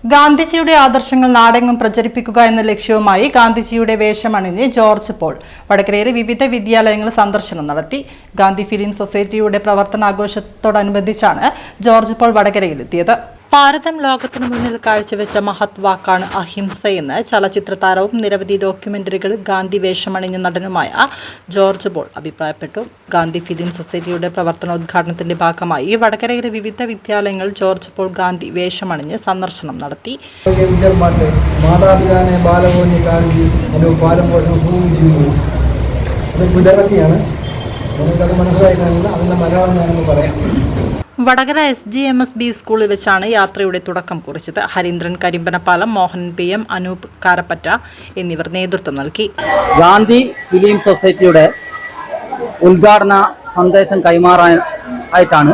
ഗാന്ധിജിയുടെ ആദർശങ്ങൾ നാടെങ്ങും പ്രചരിപ്പിക്കുക എന്ന ലക്ഷ്യവുമായി ഗാന്ധിജിയുടെ വേഷമണിഞ്ഞ് ജോർജ് പോൾ വടകരയിലെ വിവിധ വിദ്യാലയങ്ങളിൽ സന്ദർശനം നടത്തി. ഗാന്ധി ഫിലിം സൊസൈറ്റിയുടെ പ്രവർത്തനാഘോഷത്തോടനുബന്ധിച്ചാണ് ജോർജ് പോൾ വടകരയിലെത്തിയത്. ഭാരതം ലോകത്തിനു മുന്നിൽ കാഴ്ചവെച്ച മഹത് വാക്കാണ് അഹിംസയെന്ന് ചലച്ചിത്ര താരവും നിരവധി ഡോക്യുമെന്ററികൾ ഗാന്ധി വേഷമണിഞ്ഞ നടനുമായ ജോർജ് പോൾ അഭിപ്രായപ്പെട്ടു. ഗാന്ധി ഫിലിം സൊസൈറ്റിയുടെ പ്രവർത്തനോദ്ഘാടനത്തിന്റെ ഭാഗമായി വടകരയിലെ വിവിധ വിദ്യാലയങ്ങളിൽ ജോർജ് പോൾ ഗാന്ധി വേഷമണിഞ്ഞ് സന്ദർശനം നടത്തി. വടകര SGMSB സ്കൂളിൽ വെച്ചാണ് യാത്രയുടെ തുടക്കം കുറിച്ചത്. ഹരീന്ദ്രൻ കരിമ്പനപ്പാലം, മോഹൻ PM, അനൂപ് കാരപ്പറ്റ എന്നിവർ നേതൃത്വം നൽകി. ഗാന്ധി ഫിലിം സൊസൈറ്റിയുടെ ഉദ്ഘാടന സന്ദേശം കൈമാറാനായിട്ടാണ്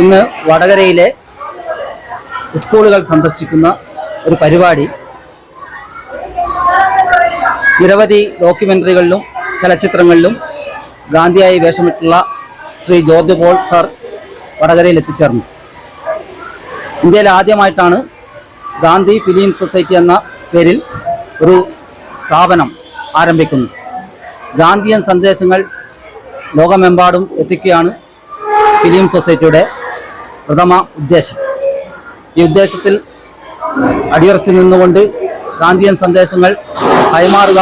ഇന്ന് വടകരയിലെ സ്കൂളുകൾ സന്ദർശിക്കുന്ന ഒരു പരിപാടി. നിരവധി ഡോക്യുമെന്ററികളിലും ചലച്ചിത്രങ്ങളിലും ഗാന്ധിയായി വേഷമിട്ടുള്ള ശ്രീ ജോർജ് പോൾ സർ വടകരയിൽ എത്തിച്ചേർന്നു. ഇന്ത്യയിൽ ആദ്യമായിട്ടാണ് ഗാന്ധി ഫിലിം സൊസൈറ്റി എന്ന പേരിൽ ഒരു സ്ഥാപനം ആരംഭിക്കുന്നത്. ഗാന്ധിയൻ സന്ദേശങ്ങൾ ലോകമെമ്പാടും എത്തിക്കുകയാണ് ഫിലിം സൊസൈറ്റിയുടെ പ്രഥമ ഉദ്ദേശം. ഈ ഉദ്ദേശത്തിൽ അടിയുറച്ചു നിന്നുകൊണ്ട് ഗാന്ധിയൻ സന്ദേശങ്ങൾ കൈമാറുക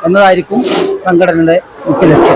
എന്നതായിരിക്കും സംഘടനയുടെ മുഖ്യ ലക്ഷ്യം.